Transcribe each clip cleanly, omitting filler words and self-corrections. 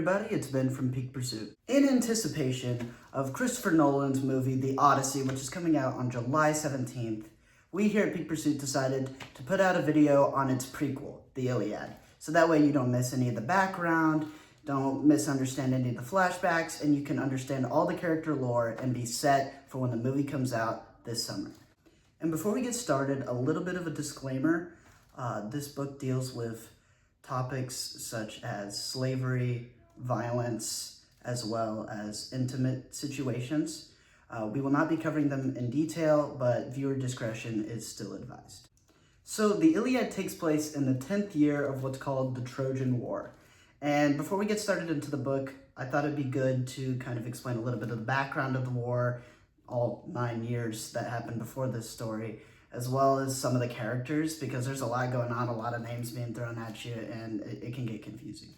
everybody, it's Ben from Peak Pursuit. In anticipation of Christopher Nolan's movie, The Odyssey, which is coming out on July 17th, we here at Peak Pursuit decided to put out a video on its prequel, The Illiad. So that way you don't miss any of the background, don't misunderstand any of the flashbacks, and you can understand all the character lore and be set for when the movie comes out this summer. And before we get started, a little bit of a disclaimer. This book deals with topics such as slavery, violence, as well as intimate situations. We will not be covering them in detail, but viewer discretion is still advised. So the Iliad takes place in the 10th year of what's called the Trojan War. And before we get started into the book, I thought it'd be good to kind of explain a little bit of the background of the war, all 9 years that happened before this story, as well as some of the characters, because there's a lot going on, a lot of names being thrown at you, and it can get confusing.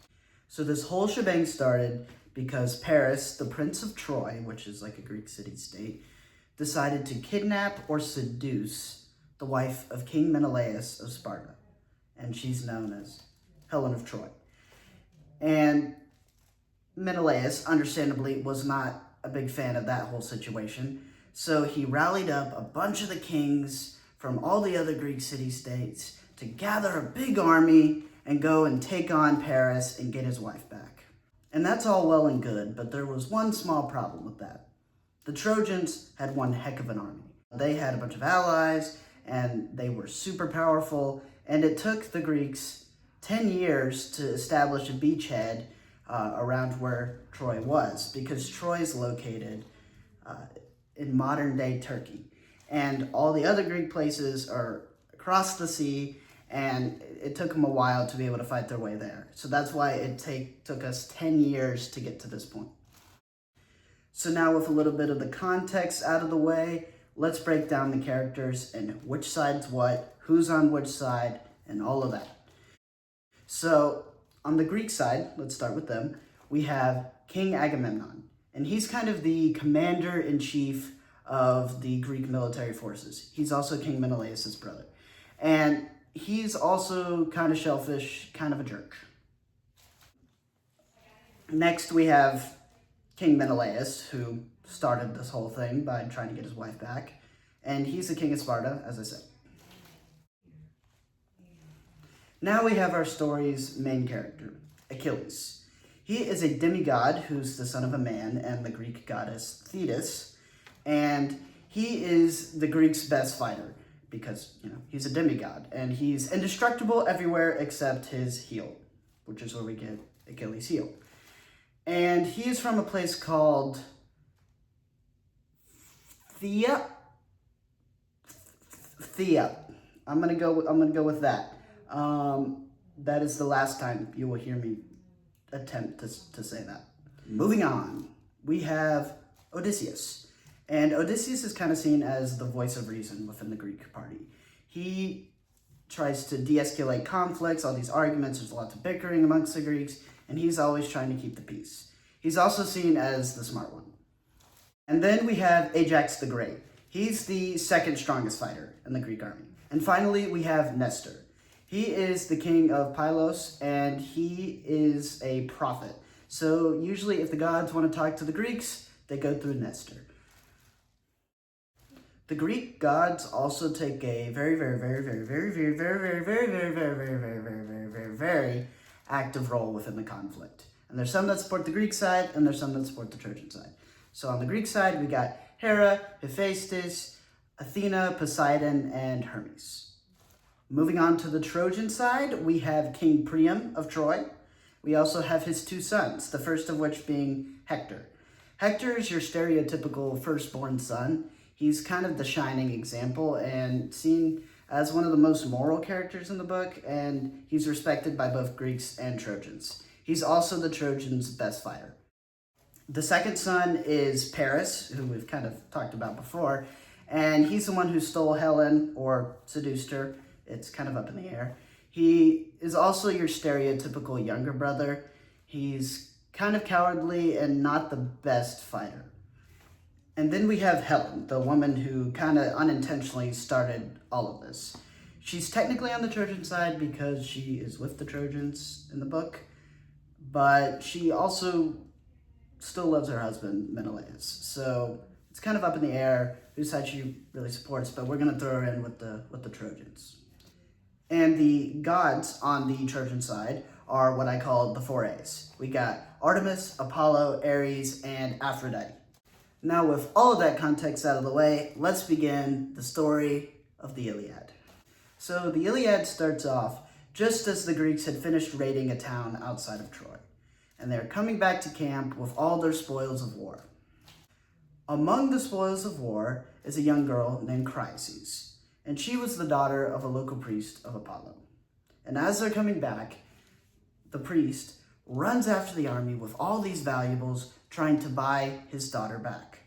So this whole shebang started because Paris, the Prince of Troy, which is like a Greek city-state, decided to kidnap or seduce the wife of King Menelaus of Sparta, and she's known as Helen of Troy. And Menelaus, understandably, was not a big fan of that whole situation, so he rallied up a bunch of the kings from all the other Greek city-states to gather a big army and go and take on Paris and get his wife back. And that's all well and good, but there was one small problem with that. The Trojans had one heck of an army. They had a bunch of allies, and they were super powerful, and it took the Greeks 10 years to establish a beachhead around where Troy was, because Troy is located in modern-day Turkey. And all the other Greek places are across the sea, and it took them a while to be able to fight their way there. So that's why it took us 10 years to get to this point. So now with a little bit of the context out of the way, let's break down the characters and which side's what, who's on which side, and all of that. So on the Greek side, let's start with them, we have King Agamemnon. And he's kind of the commander-in-chief of the Greek military forces. He's also King Menelaus' brother. And he's also kind of shellfish, kind of a jerk. Next, we have King Menelaus, who started this whole thing by trying to get his wife back. And he's the king of Sparta, as I said. Now we have our story's main character, Achilles. He is a demigod who's the son of a man and the Greek goddess Thetis. And he is the Greeks' best fighter because, he's a demigod. And he's indestructible everywhere except his heel, which is where we get Achilles' heel. And he is from a place called Thea. I'm gonna go with that. That is the last time you will hear me attempt to say that. Moving on, we have Odysseus. And Odysseus is kind of seen as the voice of reason within the Greek party. He tries to de-escalate conflicts, all these arguments, there's lots of bickering amongst the Greeks, and he's always trying to keep the peace. He's also seen as the smart one. And then we have Ajax the Great. He's the second strongest fighter in the Greek army. And finally, we have Nestor. He is the king of Pylos, and he is a prophet. So usually if the gods want to talk to the Greeks, they go through Nestor. The Greek gods also take a very active role within the conflict. And there's some that support the Greek side, and there's some that support the Trojan side. So on the Greek side, we got Hera, Hephaestus, Athena, Poseidon, and Hermes. Moving on to the Trojan side, we have King Priam of Troy. We also have his two sons, the first of which being Hector. Hector is your stereotypical firstborn son. He's kind of the shining example and seen as one of the most moral characters in the book, and he's respected by both Greeks and Trojans. He's also the Trojans' best fighter. The second son is Paris, who we've kind of talked about before, and he's the one who stole Helen or seduced her. It's kind of up in the air. He is also your stereotypical younger brother. He's kind of cowardly and not the best fighter. And then we have Helen, the woman who kind of unintentionally started all of this. She's technically on the Trojan side because she is with the Trojans in the book, but she also still loves her husband, Menelaus. So it's kind of up in the air whose side she really supports, but we're going to throw her in with the Trojans. And the gods on the Trojan side are what I call the four A's. We got Artemis, Apollo, Ares, and Aphrodite. Now, with all of that context out of the way, let's begin the story of the Iliad. So the Iliad starts off just as the Greeks had finished raiding a town outside of Troy, and they're coming back to camp with all their spoils of war. Among the spoils of war is a young girl named Chryses, and she was the daughter of a local priest of Apollo. And as they're coming back, the priest runs after the army with all these valuables, trying to buy his daughter back.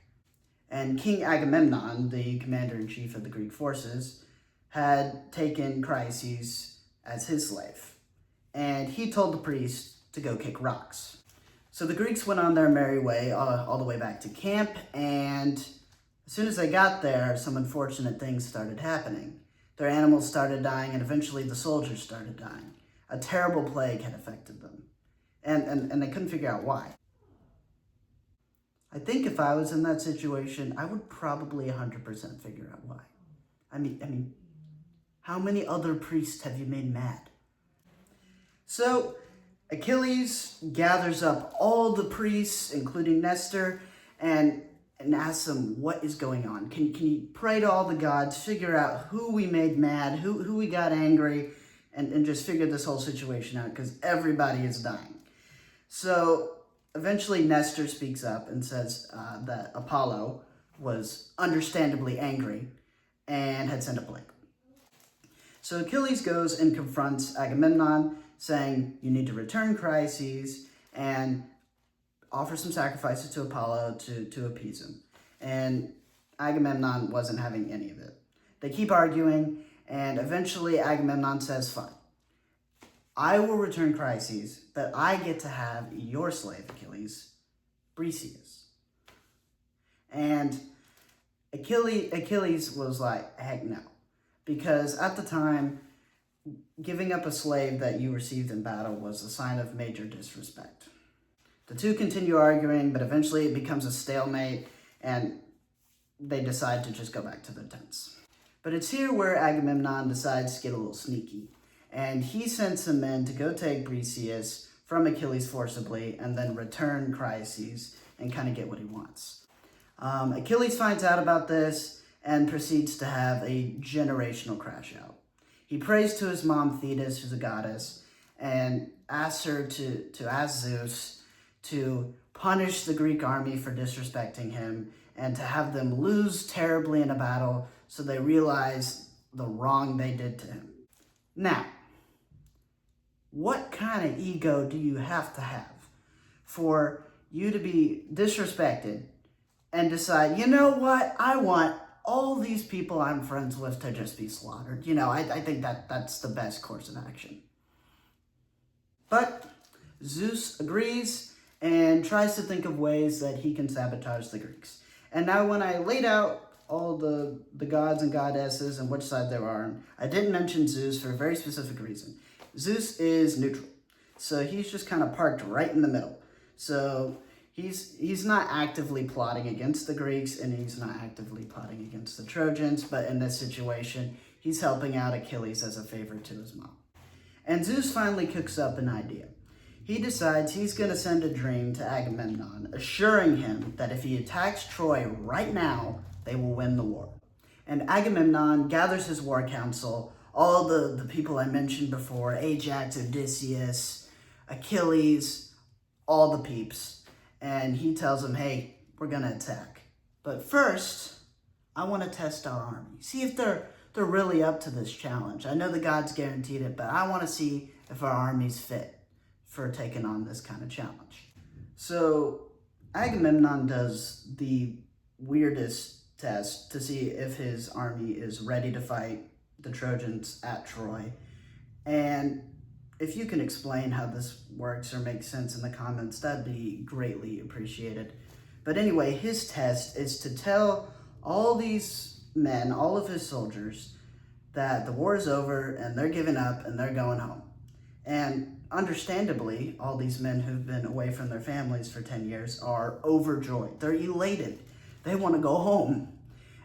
And King Agamemnon, the commander-in-chief of the Greek forces, had taken Chryses as his slave. And he told the priest to go kick rocks. So the Greeks went on their merry way all the way back to camp, and as soon as they got there, some unfortunate things started happening. Their animals started dying, and eventually the soldiers started dying. A terrible plague had affected them, and they couldn't figure out why. I think if I was in that situation, I would probably 100% figure out why. I mean, how many other priests have you made mad? So Achilles gathers up all the priests, including Nestor, and asks them what is going on. Can you pray to all the gods, figure out who we made mad, who we got angry, and just figure this whole situation out, because everybody is dying. So eventually Nestor speaks up and says that Apollo was understandably angry and had sent a plague. So Achilles goes and confronts Agamemnon, saying, you need to return Chryses and offer some sacrifices to Apollo to appease him. And Agamemnon wasn't having any of it. They keep arguing, and eventually Agamemnon says, fine, I will return Chryses, but I get to have your slave, Achilles, Briseis. And Achilles was like, heck no. Because at the time, giving up a slave that you received in battle was a sign of major disrespect. The two continue arguing, but eventually it becomes a stalemate, and they decide to just go back to their tents. But it's here where Agamemnon decides to get a little sneaky, and he sends some men to go take Briseis from Achilles forcibly, and then return Chryses and kind of get what he wants. Achilles finds out about this and proceeds to have a generational crash out. He prays to his mom Thetis, who's a goddess, and asks her to ask Zeus to punish the Greek army for disrespecting him and to have them lose terribly in a battle so they realize the wrong they did to him. Now, what kind of ego do you have for you to be disrespected and decide, you know what, I want all these people I'm friends with to just be slaughtered? I think that's the best course of action. But Zeus agrees and tries to think of ways that he can sabotage the Greeks. And now when I laid out all the gods and goddesses and which side they were on, I didn't mention Zeus for a very specific reason. Zeus is neutral. So he's just kind of parked right in the middle. So he's not actively plotting against the Greeks, and he's not actively plotting against the Trojans, but in this situation, he's helping out Achilles as a favor to his mom. And Zeus finally cooks up an idea. He decides he's going to send a dream to Agamemnon, assuring him that if he attacks Troy right now, they will win the war. And Agamemnon gathers his war council, all the people I mentioned before, Ajax, Odysseus, Achilles, all the peeps. And he tells them, hey, we're going to attack. But first, I want to test our army. See if they're really up to this challenge. I know the gods guaranteed it, but I want to see if our army's fit for taking on this kind of challenge. So Agamemnon does the weirdest test to see if his army is ready to fight the Trojans at Troy. And if you can explain how this works or makes sense in the comments, that'd be greatly appreciated. But anyway, his test is to tell all these men, all of his soldiers, that the war is over and they're giving up and they're going home. And understandably, all these men who've been away from their families for 10 years are overjoyed. They're elated. They want to go home.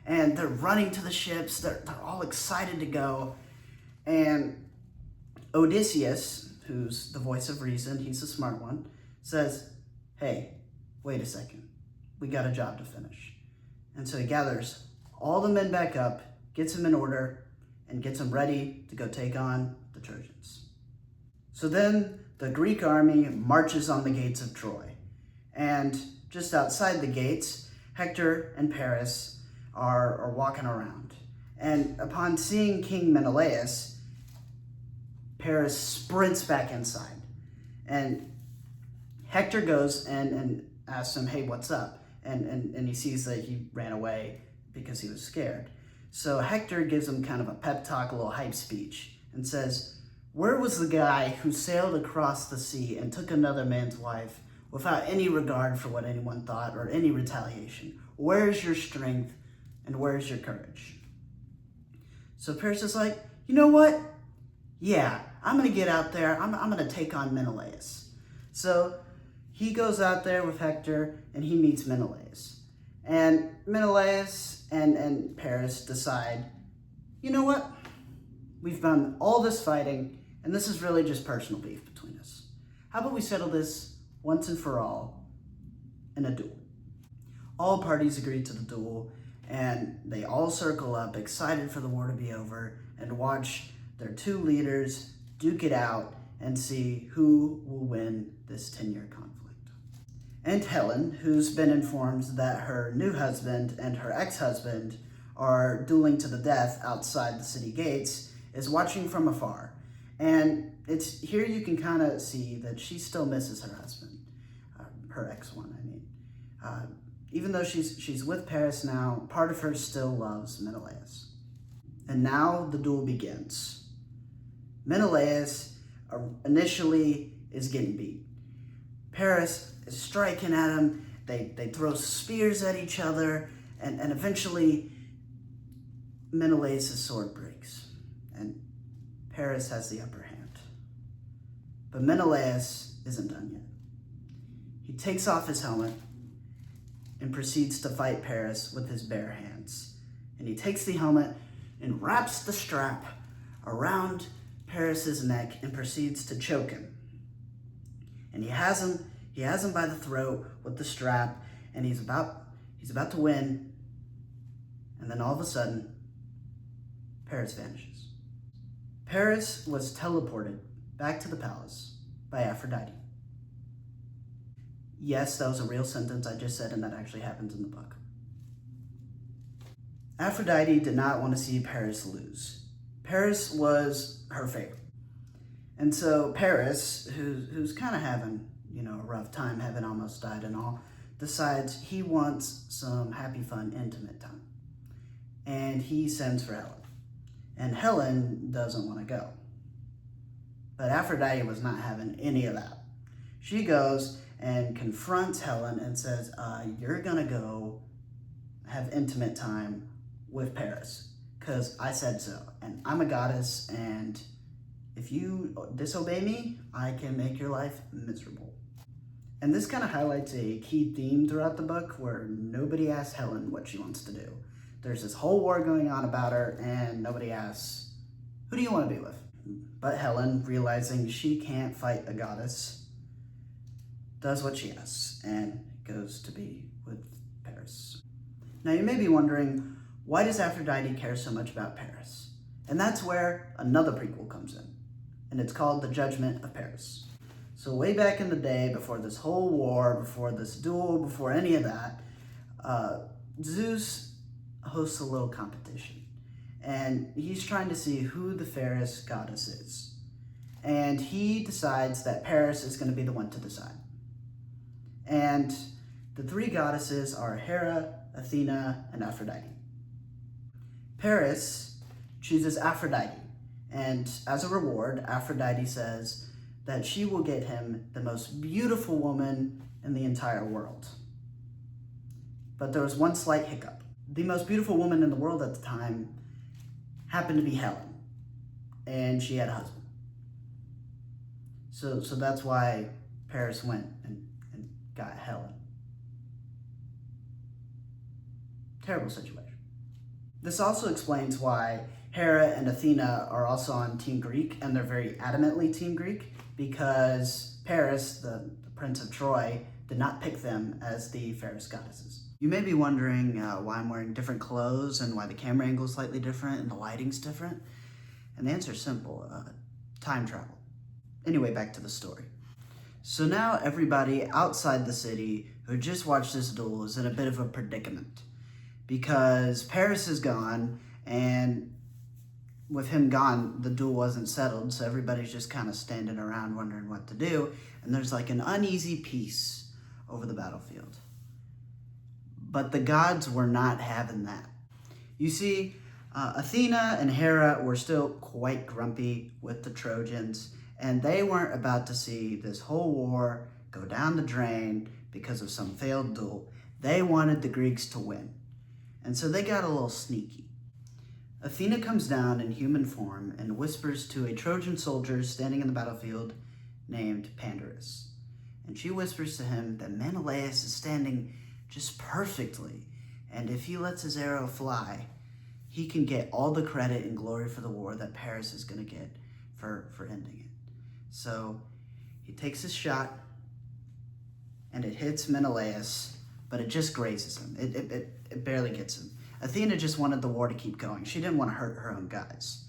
And they're running to the ships. They're all excited to go. And Odysseus, who's the voice of reason, he's the smart one, says, hey, wait a second. We got a job to finish. And so he gathers all the men back up, gets them in order, and gets them ready to go take on the Trojans. So then the Greek army marches on the gates of Troy. And just outside the gates, Hector and Paris are walking around. And upon seeing King Menelaus, Paris sprints back inside. And Hector goes and asks him, hey, what's up? And he sees that he ran away because he was scared. So Hector gives him kind of a pep talk, a little hype speech, and says, where was the guy who sailed across the sea and took another man's wife without any regard for what anyone thought or any retaliation? Where's your strength and where's your courage? So Paris is like, you know what? Yeah, I'm going to get out there. I'm going to take on Menelaus. So he goes out there with Hector and he meets Menelaus. And Menelaus and Paris decide, you know what? We've done all this fighting and this is really just personal beef between us. How about we settle this once and for all in a duel? All parties agree to the duel and they all circle up excited for the war to be over and watch their two leaders duke it out and see who will win this 10-year conflict. And Helen, who's been informed that her new husband and her ex-husband are dueling to the death outside the city gates, is watching from afar. And it's here you can kind of see that she still misses her husband, her ex-one, I mean. Even though she's with Paris now, part of her still loves Menelaus. And now the duel begins. Menelaus initially is getting beat. Paris is striking at him. They throw spears at each other, and eventually Menelaus' sword breaks, and Paris has the upper hand. But Menelaus isn't done yet. He takes off his helmet and proceeds to fight Paris with his bare hands. And he takes the helmet and wraps the strap around Paris's neck and proceeds to choke him. And he has him by the throat with the strap, and he's about to win. And then all of a sudden, Paris vanishes. Paris was teleported back to the palace by Aphrodite. Yes, that was a real sentence I just said, and that actually happens in the book. Aphrodite did not want to see Paris lose. Paris was her favorite. And so Paris, who's kind of having, a rough time, having almost died and all, decides he wants some happy, fun, intimate time. And he sends for Helen. And Helen doesn't want to go. But Aphrodite was not having any of that. She goes and confronts Helen and says, you're gonna go have intimate time with Paris, because I said so, and I'm a goddess, and if you disobey me, I can make your life miserable. And this kind of highlights a key theme throughout the book where nobody asks Helen what she wants to do. There's this whole war going on about her, and nobody asks, who do you want to be with? But Helen, realizing she can't fight a goddess, does what she asks and goes to be with Paris. Now you may be wondering, why does Aphrodite care so much about Paris? And that's where another prequel comes in, and it's called The Judgment of Paris. So way back in the day, before this whole war, before this duel, before any of that, Zeus hosts a little competition, and he's trying to see who the fairest goddess is. And he decides that Paris is going to be the one to decide. And the three goddesses are Hera, Athena, and Aphrodite. Paris chooses Aphrodite, and as a reward, Aphrodite says that she will get him the most beautiful woman in the entire world. But there was one slight hiccup. The most beautiful woman in the world at the time happened to be Helen, and she had a husband. So that's why Paris went and got Helen. Terrible situation. This also explains why Hera and Athena are also on Team Greek, and they're very adamantly Team Greek, because Paris, the Prince of Troy, did not pick them as the fairest goddesses. You may be wondering why I'm wearing different clothes and why the camera angle is slightly different and the lighting's different. And the answer is simple, time travel. Anyway, back to the story. So now everybody outside the city who just watched this duel is in a bit of a predicament, because Paris is gone, and with him gone, the duel wasn't settled, so everybody's just kind of standing around wondering what to do, and there's like an uneasy peace over the battlefield. But the gods were not having that. You see, Athena and Hera were still quite grumpy with the Trojans, and they weren't about to see this whole war go down the drain because of some failed duel. They wanted the Greeks to win, and so they got a little sneaky. Athena comes down in human form and whispers to a Trojan soldier standing in the battlefield named Pandarus. And she whispers to him that Menelaus is standing just perfectly, and if he lets his arrow fly, he can get all the credit and glory for the war that Paris is going to get for ending it. So he takes his shot, and it hits Menelaus, but it just grazes him. It barely gets him. Athena just wanted the war to keep going. She didn't want to hurt her own guys.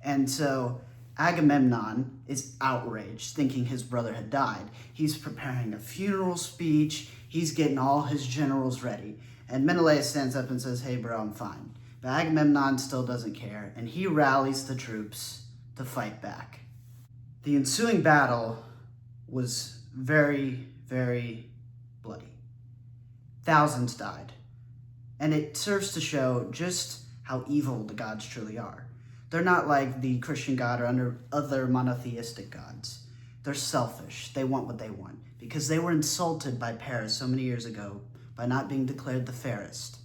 And so Agamemnon is outraged, thinking his brother had died. He's preparing a funeral speech. He's getting all his generals ready. And Menelaus stands up and says, "Hey, bro, I'm fine." But Agamemnon still doesn't care, and he rallies the troops to fight back. The ensuing battle was very, very bloody. Thousands died. And it serves to show just how evil the gods truly are. They're not like the Christian God or other monotheistic gods. They're selfish. They want what they want, because they were insulted by Paris so many years ago by not being declared the fairest.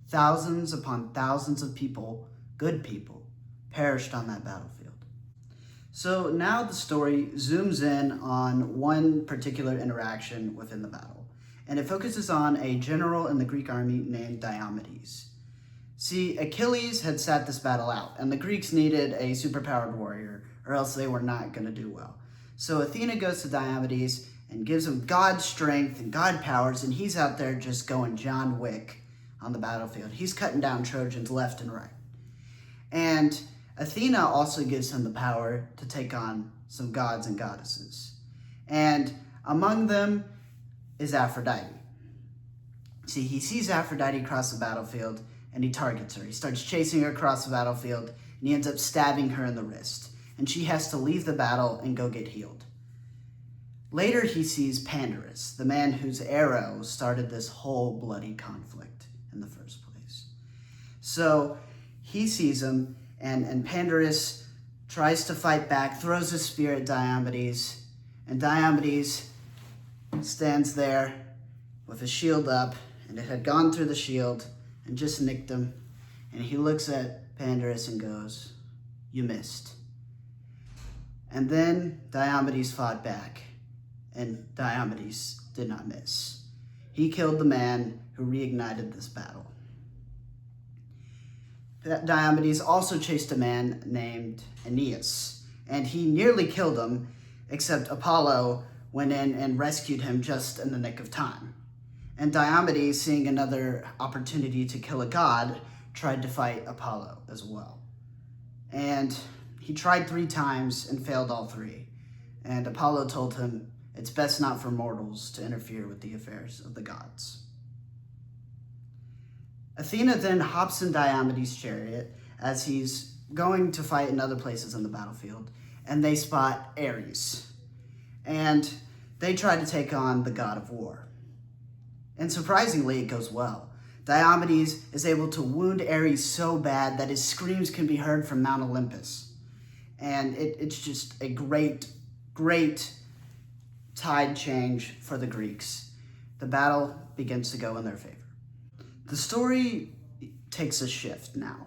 Thousands upon thousands of people, good people, perished on that battlefield. So now the story zooms in on one particular interaction within the battle, and it focuses on a general in the Greek army named Diomedes. See, Achilles had sat this battle out, and the Greeks needed a superpowered warrior, or else they were not going to do well. So Athena goes to Diomedes and gives him god strength and god powers, and he's out there just going John Wick on the battlefield. He's cutting down Trojans left and right. And Athena also gives him the power to take on some gods and goddesses. And among them is Aphrodite. See, he sees Aphrodite across the battlefield, and he targets her. He starts chasing her across the battlefield, and he ends up stabbing her in the wrist. And she has to leave the battle and go get healed. Later, he sees Pandarus, the man whose arrow started this whole bloody conflict in the first place. So he sees him, and Pandarus tries to fight back, throws his spear at Diomedes, and Diomedes stands there with his shield up, and it had gone through the shield and just nicked him. And he looks at Pandarus and goes, "You missed." And then Diomedes fought back, and Diomedes did not miss. He killed the man who reignited this battle. Diomedes also chased a man named Aeneas, and he nearly killed him, except Apollo went in and rescued him just in the nick of time. And Diomedes, seeing another opportunity to kill a god, tried to fight Apollo as well. And he tried 3 times and failed all 3. And Apollo told him, "It's best not for mortals to interfere with the affairs of the gods." Athena then hops in Diomedes' chariot as he's going to fight in other places on the battlefield, and they spot Ares. And they try to take on the god of war. And surprisingly, it goes well. Diomedes is able to wound Ares so bad that his screams can be heard from Mount Olympus. And it's just a great, great tide change for the Greeks. The battle begins to go in their favor. The story takes a shift now,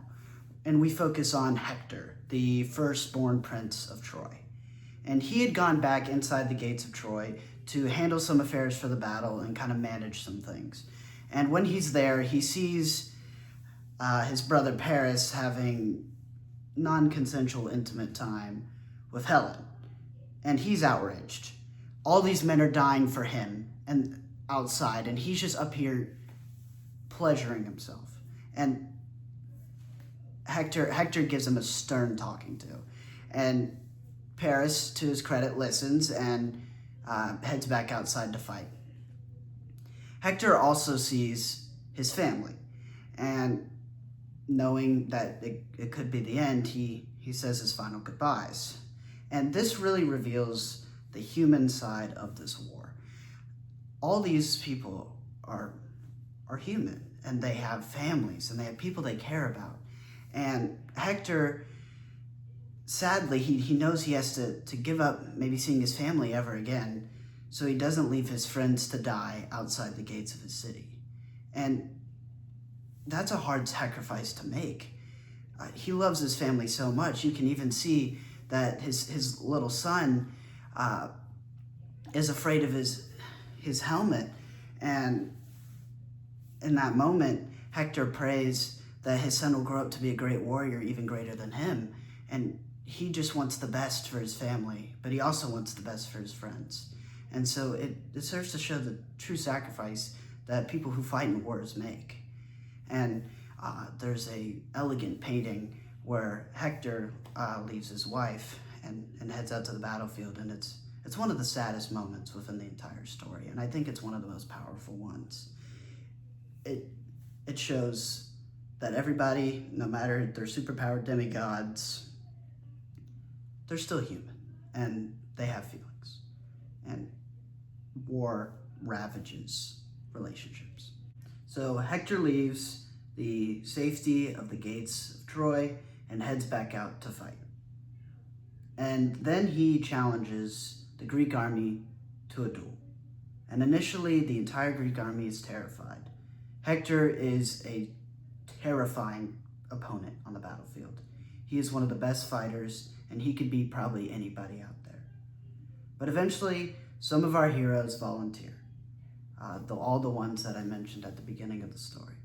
and we focus on Hector, the firstborn prince of Troy. And he had gone back inside the gates of Troy to handle some affairs for the battle and kind of manage some things. And when he's there, he sees his brother Paris having non-consensual intimate time with Helen. And he's outraged. All these men are dying for him and outside, and he's just up here pleasuring himself. And Hector gives him a stern talking to. And Paris, to his credit, listens and heads back outside to fight. Hector also sees his family, and knowing that it could be the end, he says his final goodbyes. And this really reveals the human side of this war. All these people are human, and they have families, and they have people they care about. And Hector, sadly, he knows he has to give up maybe seeing his family ever again, so he doesn't leave his friends to die outside the gates of his city. And that's a hard sacrifice to make. He loves his family so much. You can even see that his little son is afraid of his helmet. And in that moment, Hector prays that his son will grow up to be a great warrior, even greater than him. And he just wants the best for his family, but he also wants the best for his friends. And so it serves to show the true sacrifice that people who fight in wars make. And there's a elegant painting where Hector leaves his wife and heads out to the battlefield, and it's one of the saddest moments within the entire story, and I think it's one of the most powerful ones. It shows that everybody, no matter their superpowered demigods, they're still human, and they have feelings, and war ravages relationships. So Hector leaves the safety of the gates of Troy and heads back out to fight. And then he challenges the Greek army to a duel. And initially, the entire Greek army is terrified. Hector is a terrifying opponent on the battlefield. He is one of the best fighters, and he could beat probably anybody out there. But eventually, some of our heroes volunteer. All the ones that I mentioned at the beginning of the story.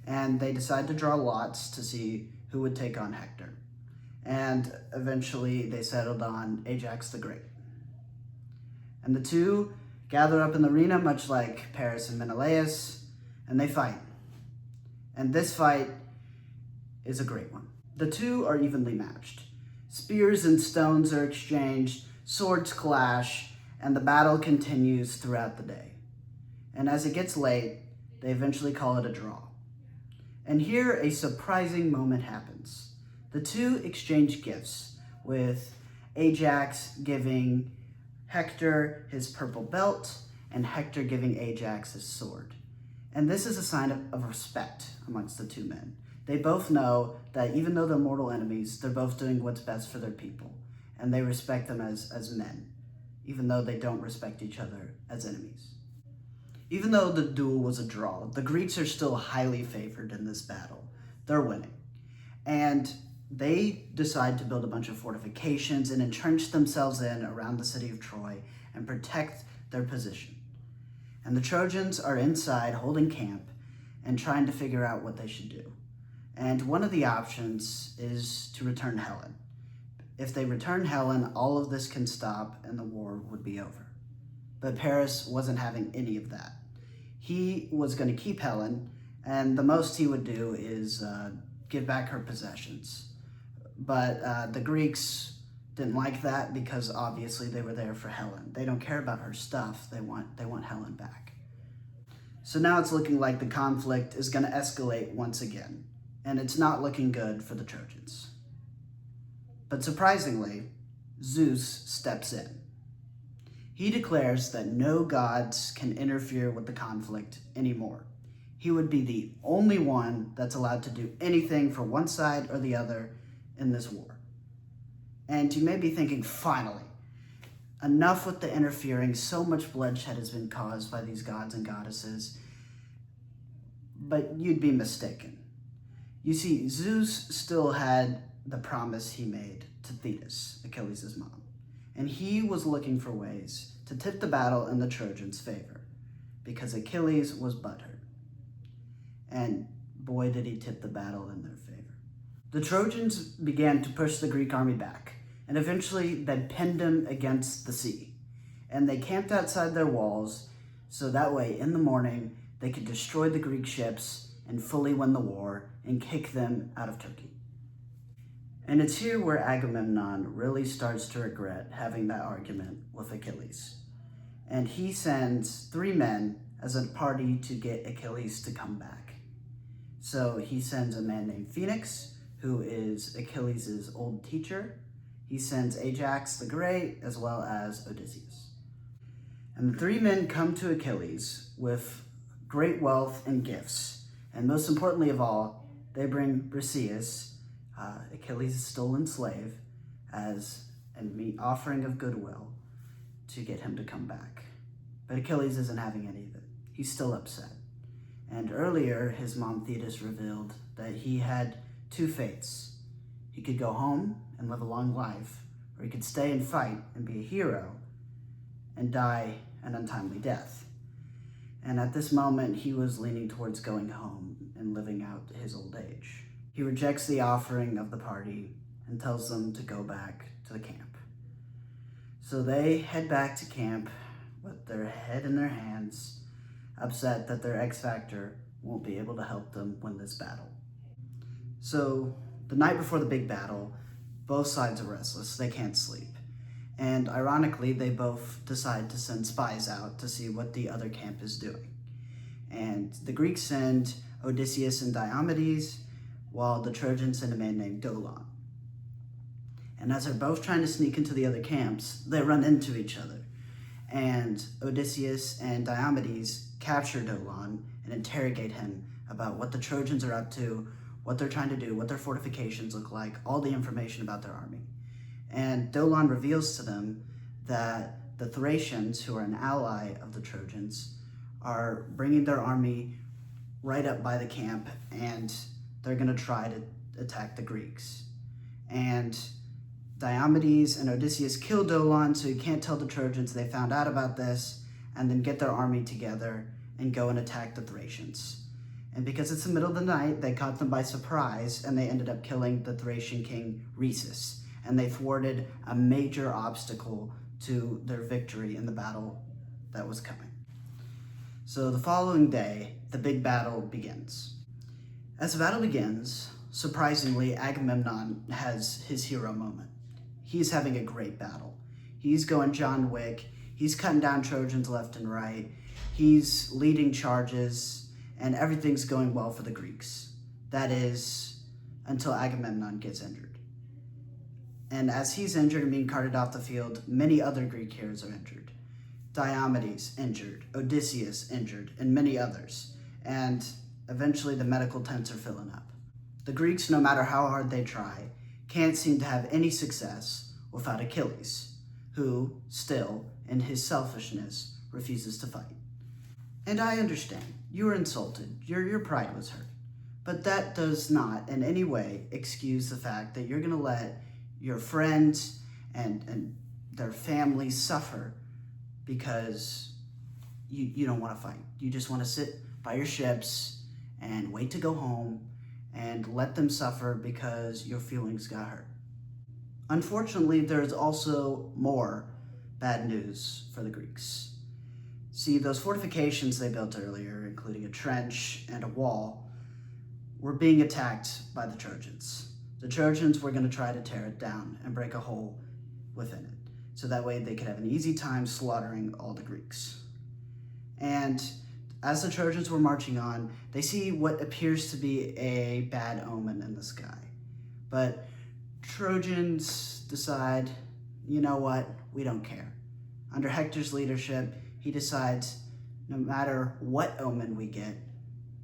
And they decide to draw lots to see who would take on Hector. And eventually they settled on Ajax the Great. And the two gather up in the arena, much like Paris and Menelaus, and they fight. And this fight is a great one. The two are evenly matched. Spears and stones are exchanged, swords clash, and the battle continues throughout the day. And as it gets late, they eventually call it a draw. And here a surprising moment happens. The two exchange gifts, with Ajax giving Hector his purple belt and Hector giving Ajax his sword. And this is a sign of respect amongst the two men. They both know that even though they're mortal enemies, they're both doing what's best for their people, and they respect them as men, even though they don't respect each other as enemies. Even though the duel was a draw, the Greeks are still highly favored in this battle. They're winning. And they decide to build a bunch of fortifications and entrench themselves in around the city of Troy and protect their position. And the Trojans are inside holding camp and trying to figure out what they should do. And one of the options is to return Helen. If they return Helen, all of this can stop and the war would be over. But Paris wasn't having any of that. He was going to keep Helen, and the most he would do is give back her possessions. But the Greeks didn't like that because obviously they were there for Helen. They don't care about her stuff. They want Helen back. So now it's looking like the conflict is going to escalate once again, and it's not looking good for the Trojans. But surprisingly, Zeus steps in. He declares that no gods can interfere with the conflict anymore. He would be the only one that's allowed to do anything for one side or the other in this war. And you may be thinking, finally, enough with the interfering. So much bloodshed has been caused by these gods and goddesses. But you'd be mistaken. You see, Zeus still had the promise he made to Thetis, Achilles' mom. and he was looking for ways to tip the battle in the Trojans' favor, because Achilles was butthurt. And boy, did he tip the battle in their favor. The Trojans began to push the Greek army back, and eventually they pinned them against the sea. And they camped outside their walls, so that way in the morning they could destroy the Greek ships and fully win the war and kick them out of Turkey. And it's here where Agamemnon really starts to regret having that argument with Achilles. And he sends 3 men as a party to get Achilles to come back. So he sends a man named Phoenix, who is Achilles' old teacher. He sends Ajax the Great, as well as Odysseus. And the 3 men come to Achilles with great wealth and gifts. And most importantly of all, they bring Briseis, Achilles' stolen slave, as an offering of goodwill to get him to come back. But Achilles isn't having any of it. He's still upset. And earlier, his mom Thetis revealed that he had 2 fates. He could go home and live a long life, or he could stay and fight and be a hero and die an untimely death. And at this moment, he was leaning towards going home and living out his old age. He rejects the offering of the party and tells them to go back to the camp. So they head back to camp with their head in their hands, upset that their X Factor won't be able to help them win this battle. So the night before the big battle, both sides are restless. They can't sleep. And ironically, they both decide to send spies out to see what the other camp is doing. And the Greeks send Odysseus and Diomedes, while the Trojans send a man named Dolon. And as they're both trying to sneak into the other camps, they run into each other. And Odysseus and Diomedes capture Dolon and interrogate him about what the Trojans are up to, what they're trying to do, what their fortifications look like, all the information about their army. And Dolon reveals to them that the Thracians, who are an ally of the Trojans, are bringing their army right up by the camp, and they're going to try to attack the Greeks. And Diomedes and Odysseus kill Dolon, so he can't tell the Trojans they found out about this, and then get their army together and go and attack the Thracians. And because it's the middle of the night, they caught them by surprise, and they ended up killing the Thracian king Rhesus. And they thwarted a major obstacle to their victory in the battle that was coming. So the following day, the big battle begins. As the battle begins, surprisingly, Agamemnon has his hero moment. He's having a great battle. He's going John Wick. He's cutting down Trojans left and right. He's leading charges, and everything's going well for the Greeks. That is, until Agamemnon gets injured. And as he's injured and being carted off the field, many other Greek heroes are injured. Diomedes injured, Odysseus injured, and many others. And eventually the medical tents are filling up. The Greeks, no matter how hard they try, can't seem to have any success without Achilles, who, still, in his selfishness, refuses to fight. And I understand, you were insulted, your pride was hurt. But that does not in any way excuse the fact that you're gonna let your friends and their families suffer because you don't want to fight. You just want to sit by your ships and wait to go home and let them suffer because your feelings got hurt. Unfortunately, there's also more bad news for the Greeks. See, those fortifications they built earlier, including a trench and a wall, were being attacked by the Trojans. The Trojans were going to try to tear it down and break a hole within it, so that way they could have an easy time slaughtering all the Greeks. And as the Trojans were marching on, they see what appears to be a bad omen in the sky. But Trojans decide, you know what, we don't care. Under Hector's leadership, he decides, no matter what omen we get,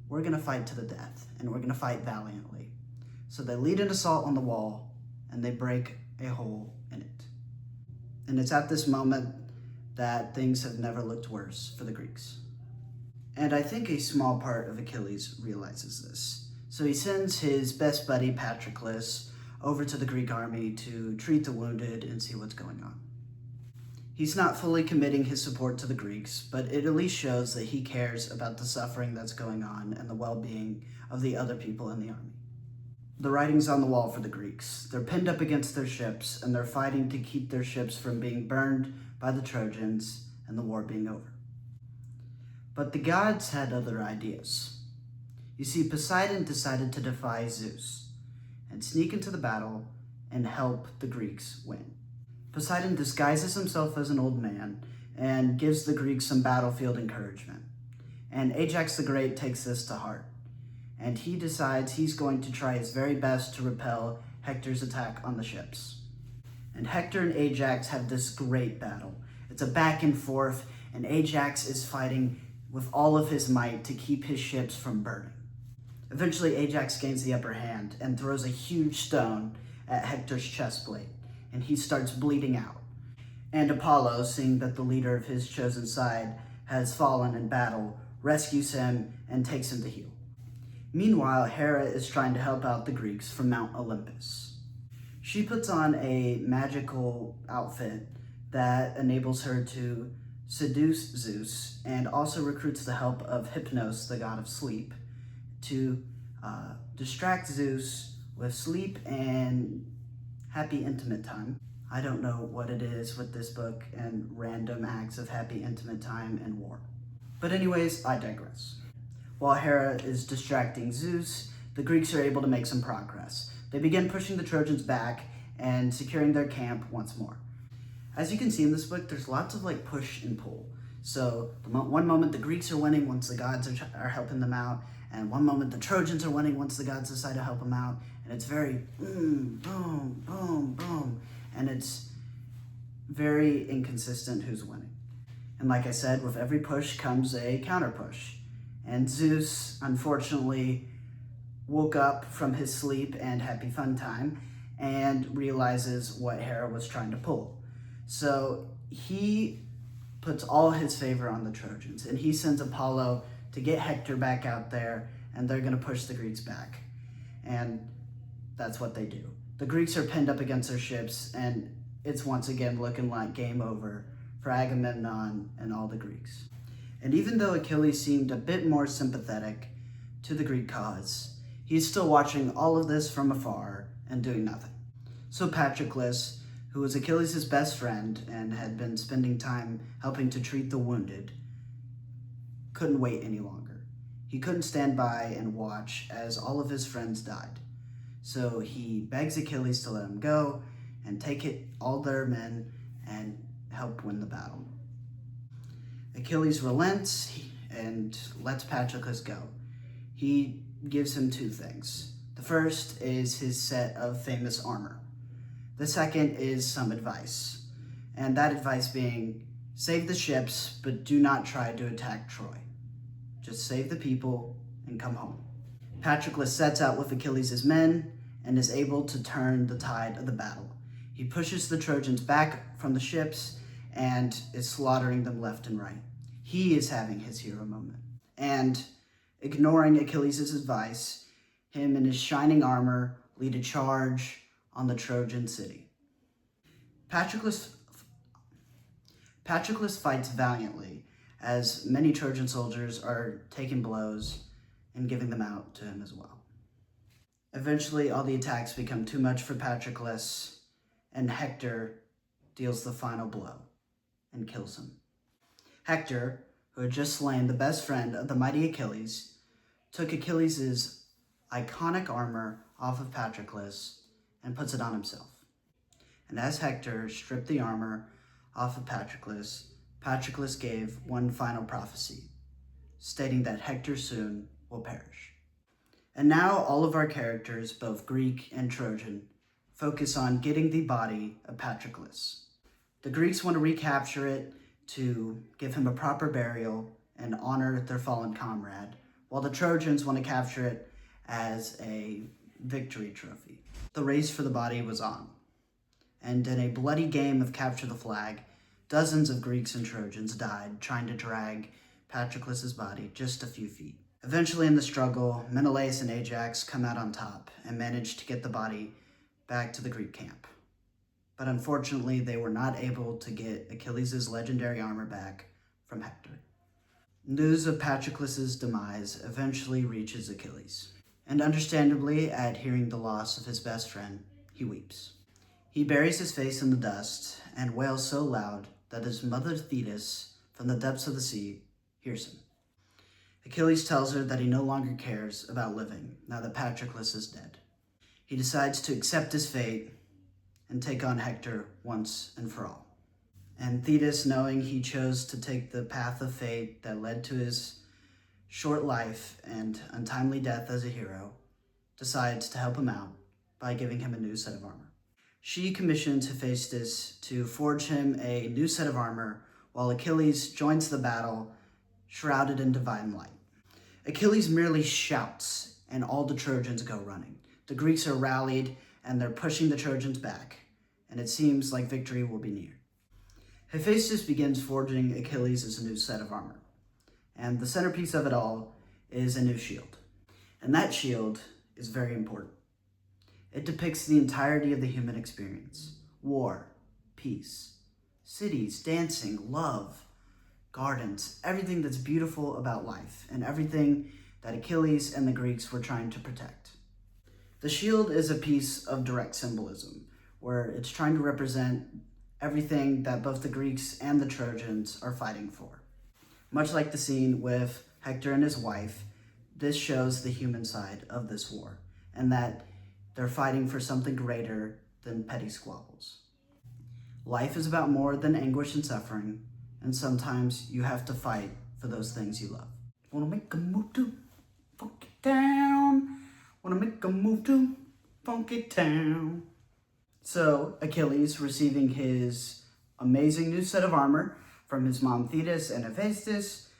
we're going to fight to the death, and we're going to fight valiantly. So they lead an assault on the wall, and they break a hole in it. And it's at this moment that things have never looked worse for the Greeks. And I think a small part of Achilles realizes this. So he sends his best buddy, Patroclus, over to the Greek army to treat the wounded and see what's going on. He's not fully committing his support to the Greeks, but it at least shows that he cares about the suffering that's going on and the well-being of the other people in the army. The writing's on the wall for the Greeks. They're pinned up against their ships, and they're fighting to keep their ships from being burned by the Trojans and the war being over. But the gods had other ideas. You see, Poseidon decided to defy Zeus and sneak into the battle and help the Greeks win. Poseidon disguises himself as an old man and gives the Greeks some battlefield encouragement. And Ajax the Great takes this to heart, and he decides he's going to try his very best to repel Hector's attack on the ships. And Hector and Ajax have this great battle. It's a back and forth, and Ajax is fighting with all of his might to keep his ships from burning. Eventually, Ajax gains the upper hand and throws a huge stone at Hector's chest plate, and he starts bleeding out. And Apollo, seeing that the leader of his chosen side has fallen in battle, rescues him and takes him to heal. Meanwhile, Hera is trying to help out the Greeks from Mount Olympus. She puts on a magical outfit that enables her to seduce Zeus and also recruits the help of Hypnos, the god of sleep, to distract Zeus with sleep and happy intimate time. I don't know what it is with this book and random acts of happy intimate time and war. But anyways, I digress. While Hera is distracting Zeus, the Greeks are able to make some progress. They begin pushing the Trojans back and securing their camp once more. As you can see in this book, there's lots of push and pull. So one moment the Greeks are winning once the gods are helping them out, and one moment the Trojans are winning once the gods decide to help them out, and it's very boom, boom, boom, and it's very inconsistent who's winning. And like I said, with every push comes a counter push. And Zeus, unfortunately, woke up from his sleep and happy fun time and realizes what Hera was trying to pull. So he puts all his favor on the Trojans, and he sends Apollo to get Hector back out there, and they're going to push the Greeks back. And that's what they do. The Greeks are pinned up against their ships, and it's once again looking like game over for Agamemnon and all the Greeks. And even though Achilles seemed a bit more sympathetic to the Greek cause, he's still watching all of this from afar and doing nothing. So Patroclus, who was Achilles' best friend and had been spending time helping to treat the wounded, couldn't wait any longer. He couldn't stand by and watch as all of his friends died. So he begs Achilles to let him go and take all their men and help win the battle. Achilles relents and lets Patroclus go. He gives him two things. The first is his set of famous armor. The second is some advice, and that advice being, save the ships, but do not try to attack Troy. Just save the people and come home. Patroclus sets out with Achilles' men and is able to turn the tide of the battle. He pushes the Trojans back from the ships and is slaughtering them left and right. He is having his hero moment. And ignoring Achilles' advice, him in his shining armor lead a charge on the Trojan city. Patroclus fights valiantly as many Trojan soldiers are taking blows and giving them out to him as well. Eventually, all the attacks become too much for Patroclus, and Hector deals the final blow and kills him. Hector, who had just slain the best friend of the mighty Achilles, took Achilles' iconic armor off of Patroclus and puts it on himself. And as Hector stripped the armor off of Patroclus, Patroclus gave one final prophecy, stating that Hector soon will perish. And now all of our characters, both Greek and Trojan, focus on getting the body of Patroclus. The Greeks want to recapture it to give him a proper burial and honor their fallen comrade, while the Trojans want to capture it as a victory trophy. The race for the body was on, and in a bloody game of capture the flag, dozens of Greeks and Trojans died trying to drag Patroclus' body just a few feet. Eventually in the struggle, Menelaus and Ajax come out on top and manage to get the body back to the Greek camp. But unfortunately, they were not able to get Achilles' legendary armor back from Hector. News of Patroclus' demise eventually reaches Achilles, and understandably, at hearing the loss of his best friend, he weeps. He buries his face in the dust and wails so loud that his mother Thetis, from the depths of the sea, hears him. Achilles tells her that he no longer cares about living now that Patroclus is dead. He decides to accept his fate and take on Hector once and for all. And Thetis, knowing he chose to take the path of fate that led to his short life and untimely death as a hero, decides to help him out by giving him a new set of armor. She commissions Hephaestus to forge him a new set of armor while Achilles joins the battle, shrouded in divine light. Achilles merely shouts, and all the Trojans go running. The Greeks are rallied, and they're pushing the Trojans back, and it seems like victory will be near. Hephaestus begins forging Achilles' new set of armor, and the centerpiece of it all is a new shield. And that shield is very important. It depicts the entirety of the human experience: war, peace, cities, dancing, love, gardens, everything that's beautiful about life, and everything that Achilles and the Greeks were trying to protect. The shield is a piece of direct symbolism, where it's trying to represent everything that both the Greeks and the Trojans are fighting for. Much like the scene with Hector and his wife, this shows the human side of this war, and that they're fighting for something greater than petty squabbles. Life is about more than anguish and suffering, and sometimes you have to fight for those things you love. Wanna make a move to funky town? Wanna make a move to funky town? So Achilles, receiving his amazing new set of armor from his mom Thetis and Hephaestus,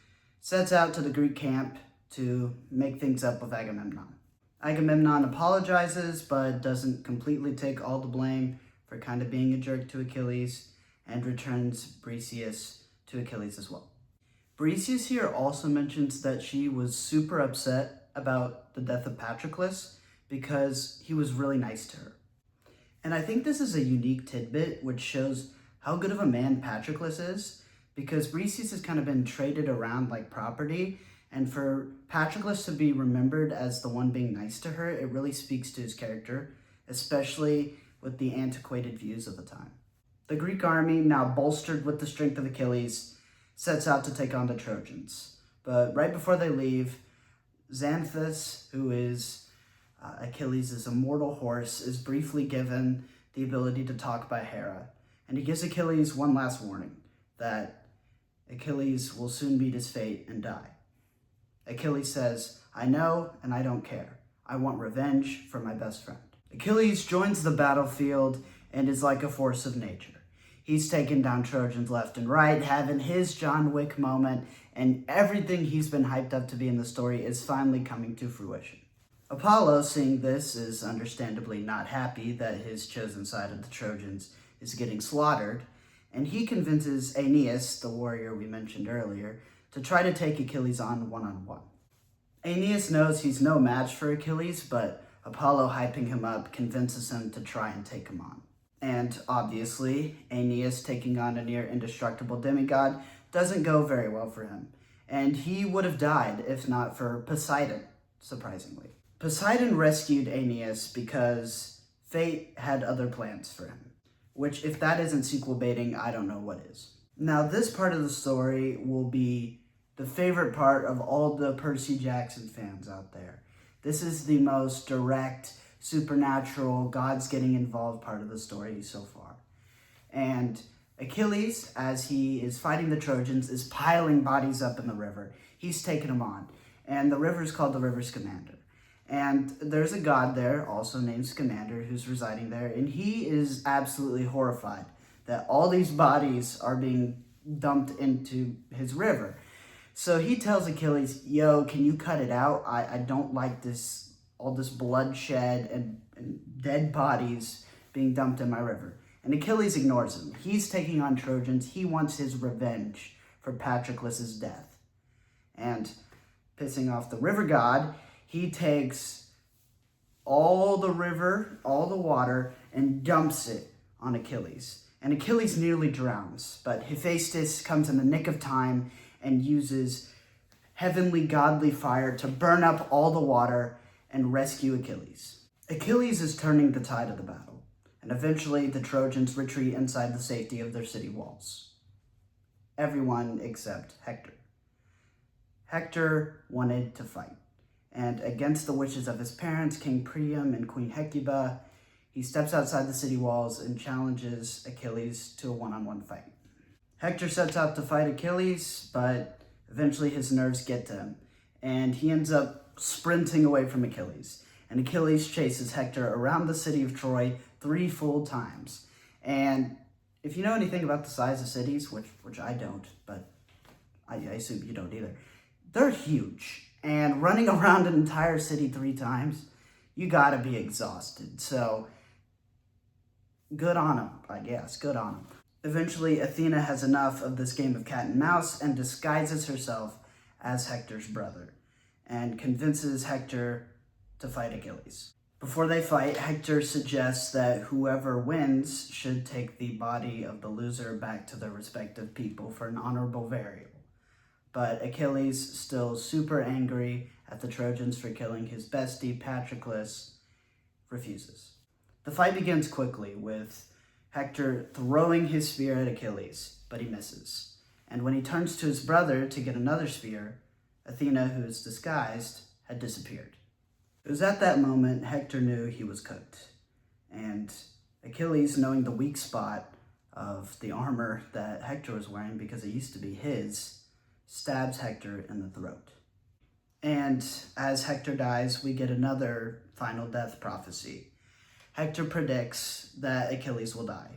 sets out to the Greek camp to make things up with Agamemnon. Agamemnon apologizes, but doesn't completely take all the blame for kind of being a jerk to Achilles, and returns Briseis to Achilles as well. Briseis here also mentions that she was super upset about the death of Patroclus because he was really nice to her. And I think this is a unique tidbit which shows how good of a man Patroclus is, because Briseis has kind of been traded around like property, and for Patroclus to be remembered as the one being nice to her, it really speaks to his character, especially with the antiquated views of the time. The Greek army, now bolstered with the strength of Achilles, sets out to take on the Trojans. But right before they leave, Xanthus, who is Achilles' immortal horse, is briefly given the ability to talk by Hera, and he gives Achilles one last warning, that Achilles will soon meet his fate and die. Achilles says, "I know and I don't care. I want revenge for my best friend." Achilles joins the battlefield and is like a force of nature. He's taken down Trojans left and right, having his John Wick moment, and everything he's been hyped up to be in the story is finally coming to fruition. Apollo, seeing this, is understandably not happy that his chosen side of the Trojans is getting slaughtered, and he convinces Aeneas, the warrior we mentioned earlier, to try to take Achilles on one-on-one. Aeneas knows he's no match for Achilles, but Apollo, hyping him up, convinces him to try and take him on. And obviously, Aeneas taking on a near indestructible demigod doesn't go very well for him, and he would have died if not for Poseidon, surprisingly. Poseidon rescued Aeneas because fate had other plans for him, which, if that isn't sequel baiting, I don't know what is. Now, this part of the story will be the favorite part of all the Percy Jackson fans out there. This is the most direct, supernatural, gods getting involved part of the story so far. And Achilles, as he is fighting the Trojans, is piling bodies up in the river. He's taking them on. And the river is called the river Scamander. And there's a god there, also named Scamander, who's residing there. And he is absolutely horrified that all these bodies are being dumped into his river. So he tells Achilles, "Yo, can you cut it out? I don't like this, all this bloodshed and dead bodies being dumped in my river." And Achilles ignores him. He's taking on Trojans. He wants his revenge for Patroclus' death. And pissing off the river god, he takes all the river, all the water, and dumps it on Achilles, and Achilles nearly drowns, but Hephaestus comes in the nick of time and uses heavenly godly fire to burn up all the water and rescue Achilles. Achilles is turning the tide of the battle, and eventually the Trojans retreat inside the safety of their city walls. Everyone except Hector. Hector wanted to fight, and against the wishes of his parents, King Priam and Queen Hecuba, he steps outside the city walls and challenges Achilles to a one-on-one fight. Hector sets out to fight Achilles, but eventually his nerves get to him, and he ends up sprinting away from Achilles. And Achilles chases Hector around the city of Troy 3 full times. And if you know anything about the size of cities, which I don't, but I assume you don't either, they're huge. And running around an entire city 3 times, you gotta be exhausted. So, good on him, I guess. Good on him. Eventually, Athena has enough of this game of cat and mouse and disguises herself as Hector's brother and convinces Hector to fight Achilles. Before they fight, Hector suggests that whoever wins should take the body of the loser back to their respective people for an honorable burial. But Achilles, still super angry at the Trojans for killing his bestie, Patroclus, refuses. The fight begins quickly, with Hector throwing his spear at Achilles, but he misses. And when he turns to his brother to get another spear, Athena, who is disguised, had disappeared. It was at that moment Hector knew he was cooked. And Achilles, knowing the weak spot of the armor that Hector was wearing because it used to be his, stabs Hector in the throat. And as Hector dies, we get another final death prophecy. Hector predicts that Achilles will die,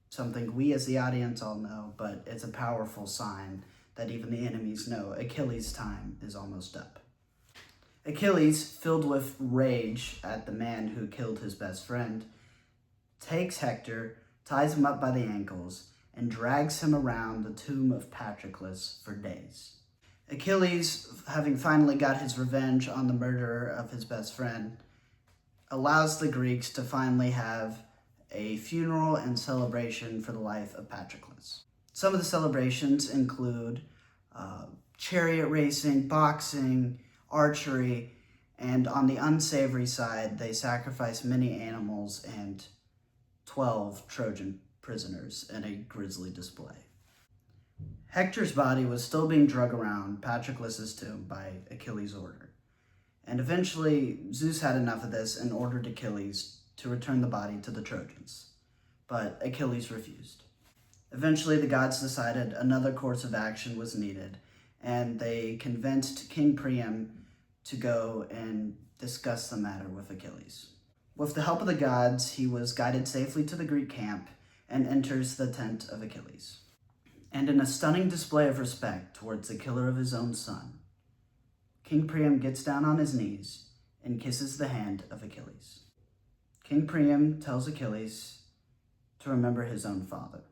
something we as the audience all know, but it's a powerful sign that even the enemies know Achilles' time is almost up. Achilles, filled with rage at the man who killed his best friend, takes Hector, ties him up by the ankles, and drags him around the tomb of Patroclus for days. Achilles, having finally got his revenge on the murderer of his best friend, allows the Greeks to finally have a funeral and celebration for the life of Patroclus. Some of the celebrations include chariot racing, boxing, archery, and on the unsavory side, they sacrifice many animals and 12 Trojan prisoners in a grisly display. Hector's body was still being dragged around Patroclus's tomb by Achilles' order. And eventually, Zeus had enough of this and ordered Achilles to return the body to the Trojans. But Achilles refused. Eventually, the gods decided another course of action was needed, and they convinced King Priam to go and discuss the matter with Achilles. With the help of the gods, he was guided safely to the Greek camp and enters the tent of Achilles. And in a stunning display of respect towards the killer of his own son, King Priam gets down on his knees and kisses the hand of Achilles. King Priam tells Achilles to remember his own father.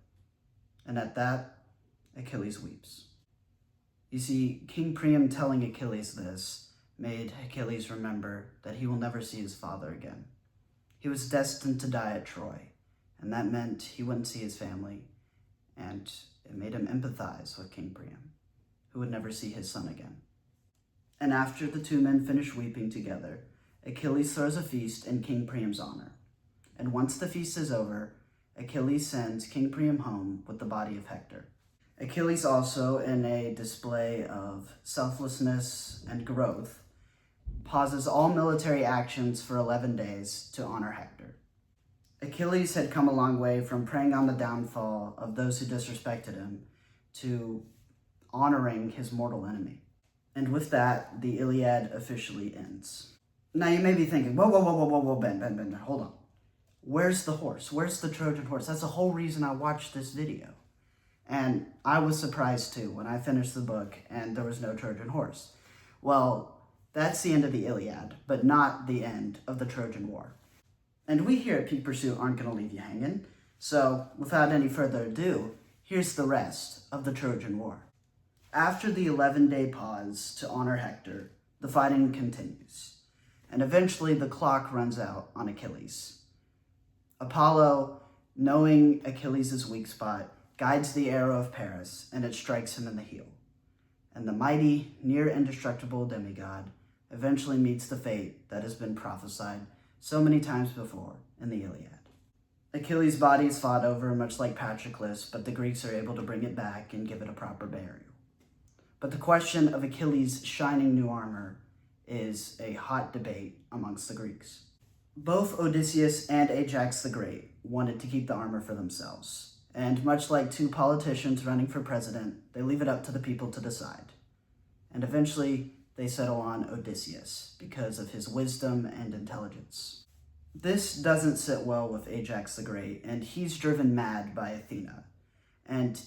And at that, Achilles weeps. You see, King Priam telling Achilles this made Achilles remember that he will never see his father again. He was destined to die at Troy, and that meant he wouldn't see his family, and it made him empathize with King Priam, who would never see his son again. And after the two men finish weeping together, Achilles throws a feast in King Priam's honor. And once the feast is over, Achilles sends King Priam home with the body of Hector. Achilles also, in a display of selflessness and growth, pauses all military actions for 11 days to honor Hector. Achilles had come a long way from preying on the downfall of those who disrespected him to honoring his mortal enemy. And with that, the Iliad officially ends. Now you may be thinking, whoa, Ben, hold on. Where's the horse? Where's the Trojan horse? That's the whole reason I watched this video. And I was surprised too when I finished the book and there was no Trojan horse. Well, that's the end of the Iliad, but not the end of the Trojan War. And we here at Peak Pursuit aren't going to leave you hanging. So, without any further ado, here's the rest of the Trojan War. After the 11-day pause to honor Hector, the fighting continues. And eventually the clock runs out on Achilles. Apollo knowing Achilles' weak spot, guides the arrow of Paris, and it strikes him in the heel. And the mighty, near indestructible demigod eventually meets the fate that has been prophesied so many times before in the Iliad. Achilles' body is fought over, much like Patroclus, but the Greeks are able to bring it back and give it a proper burial. But the question of Achilles' shining new armor is a hot debate amongst the Greeks. Both Odysseus and Ajax the Great wanted to keep the armor for themselves, and much like two politicians running for president, they leave it up to the people to decide. And eventually, they settle on Odysseus because of his wisdom and intelligence. This doesn't sit well with Ajax the Great, and he's driven mad by Athena. And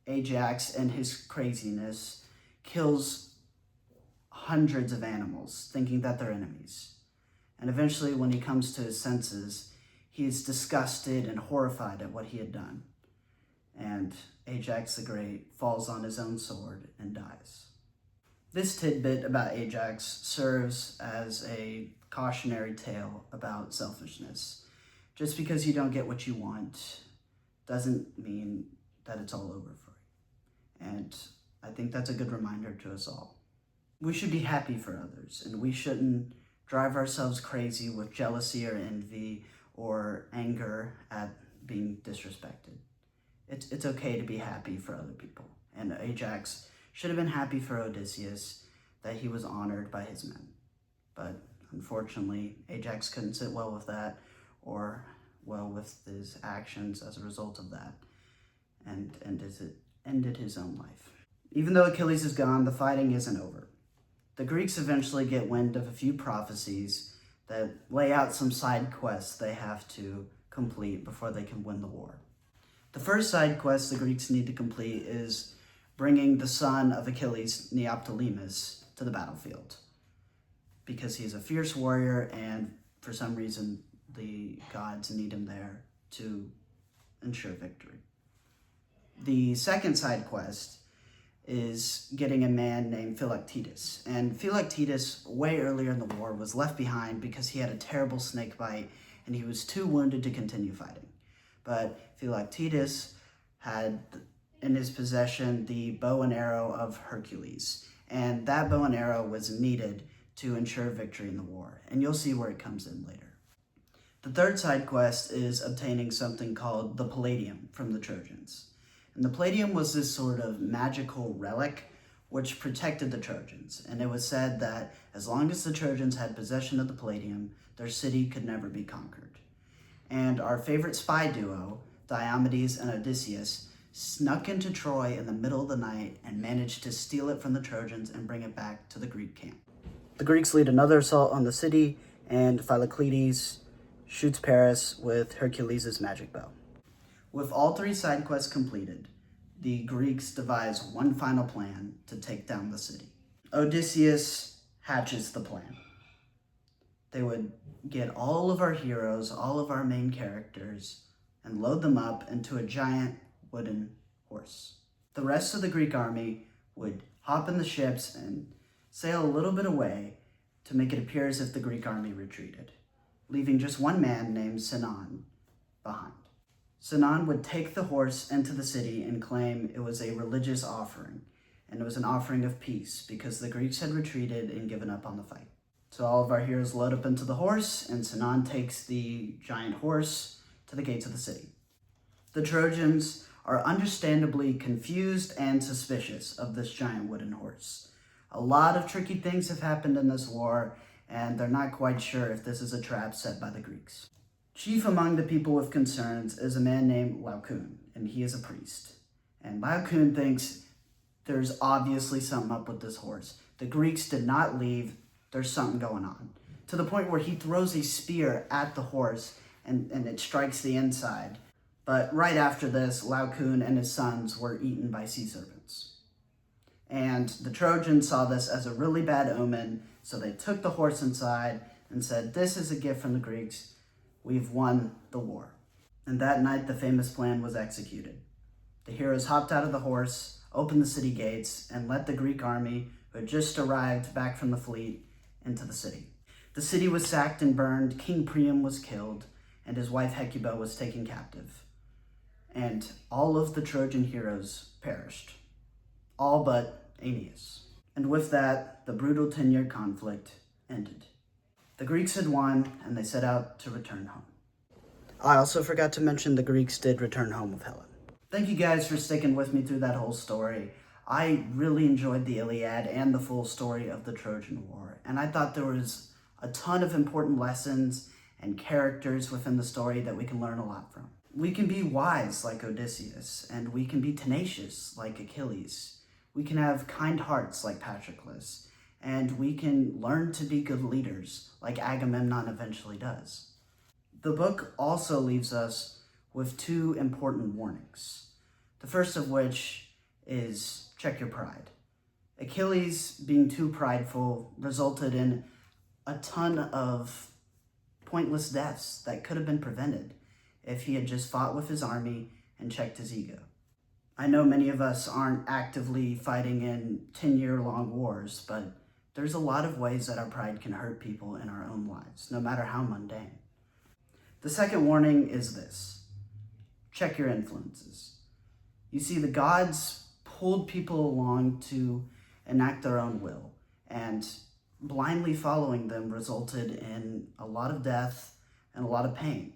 Ajax and his craziness kills hundreds of animals, thinking that they're enemies. And eventually, when he comes to his senses, he is disgusted and horrified at what he had done. And Ajax the Great falls on his own sword and dies. This tidbit about Ajax serves as a cautionary tale about selfishness. Just because you don't get what you want doesn't mean that it's all over for you. And I think that's a good reminder to us all. We should be happy for others, and we shouldn't drive ourselves crazy with jealousy or envy or anger at being disrespected. It's okay to be happy for other people. And Ajax should have been happy for Odysseus that he was honored by his men. But unfortunately, Ajax couldn't sit well with that or well with his actions as a result of that, and ended his own life. Even though Achilles is gone, the fighting isn't over. The Greeks eventually get wind of a few prophecies that lay out some side quests they have to complete before they can win the war. The first side quest the Greeks need to complete is bringing the son of Achilles, Neoptolemus, to the battlefield, because he is a fierce warrior, and for some reason the gods need him there to ensure victory. The second side quest is getting a man named Philoctetes. And Philoctetes, way earlier in the war, was left behind because he had a terrible snake bite and he was too wounded to continue fighting. But Philoctetes had in his possession the bow and arrow of Hercules, and that bow and arrow was needed to ensure victory in the war, and you'll see where it comes in later. The third side quest is obtaining something called the Palladium from the Trojans. And the Palladium was this sort of magical relic which protected the Trojans, and it was said that as long as the Trojans had possession of the Palladium, their city could never be conquered. And our favorite spy duo, Diomedes and Odysseus, snuck into Troy in the middle of the night and managed to steal it from the Trojans and bring it back to the Greek camp. The Greeks lead another assault on the city, and Philoctetes shoots Paris with Hercules' magic bow. With all three side quests completed, the Greeks devise one final plan to take down the city. Odysseus hatches the plan. They would get all of our heroes, all of our main characters, and load them up into a giant wooden horse. The rest of the Greek army would hop in the ships and sail a little bit away to make it appear as if the Greek army retreated, leaving just one man named Sinon behind. Sinon would take the horse into the city and claim it was a religious offering, and it was an offering of peace because the Greeks had retreated and given up on the fight. So all of our heroes load up into the horse, and Sinon takes the giant horse to the gates of the city. The Trojans are understandably confused and suspicious of this giant wooden horse. A lot of tricky things have happened in this war, and they're not quite sure if this is a trap set by the Greeks. Chief among the people with concerns is a man named Laocoon, and he is a priest. And Laocoon thinks there's obviously something up with this horse. The Greeks did not leave, there's something going on. To the point where he throws a spear at the horse and it strikes the inside. But right after this, Laocoon and his sons were eaten by sea serpents. And the Trojans saw this as a really bad omen, so they took the horse inside and said, "This is a gift from the Greeks. We've won the war." And that night, the famous plan was executed. The heroes hopped out of the horse, opened the city gates, and let the Greek army, who had just arrived back from the fleet, into the city. The city was sacked and burned, King Priam was killed, and his wife Hecuba was taken captive. And all of the Trojan heroes perished, all but Aeneas. And with that, the brutal 10-year conflict ended. The Greeks had won, and they set out to return home. I also forgot to mention the Greeks did return home with Helen. Thank you guys for sticking with me through that whole story. I really enjoyed the Iliad and the full story of the Trojan War, and I thought there was a ton of important lessons and characters within the story that we can learn a lot from. We can be wise like Odysseus, and we can be tenacious like Achilles. We can have kind hearts like Patroclus, and we can learn to be good leaders like Agamemnon eventually does. The book also leaves us with two important warnings. The first of which is check your pride. Achilles being too prideful resulted in a ton of pointless deaths that could have been prevented if he had just fought with his army and checked his ego. I know many of us aren't actively fighting in 10-year-long wars, but there's a lot of ways that our pride can hurt people in our own lives, no matter how mundane. The second warning is this: check your influences. You see, the gods pulled people along to enact their own will, and blindly following them resulted in a lot of death and a lot of pain.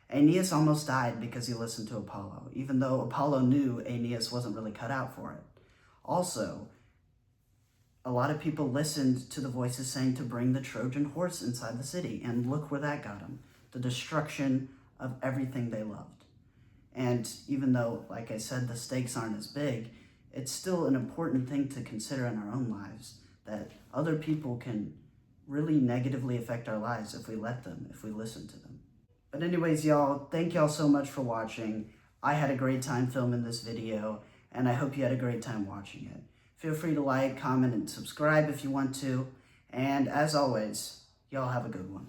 Aeneas almost died because he listened to Apollo, even though Apollo knew Aeneas wasn't really cut out for it. Also, a lot of people listened to the voices saying to bring the Trojan horse inside the city, and look where that got them: the destruction of everything they loved. And even though, like I said, the stakes aren't as big, it's still an important thing to consider in our own lives, that other people can really negatively affect our lives if we let them, if we listen to them. But anyways, y'all, thank y'all so much for watching. I had a great time filming this video, and I hope you had a great time watching it. Feel free to like, comment, and subscribe if you want to. And as always, y'all have a good one.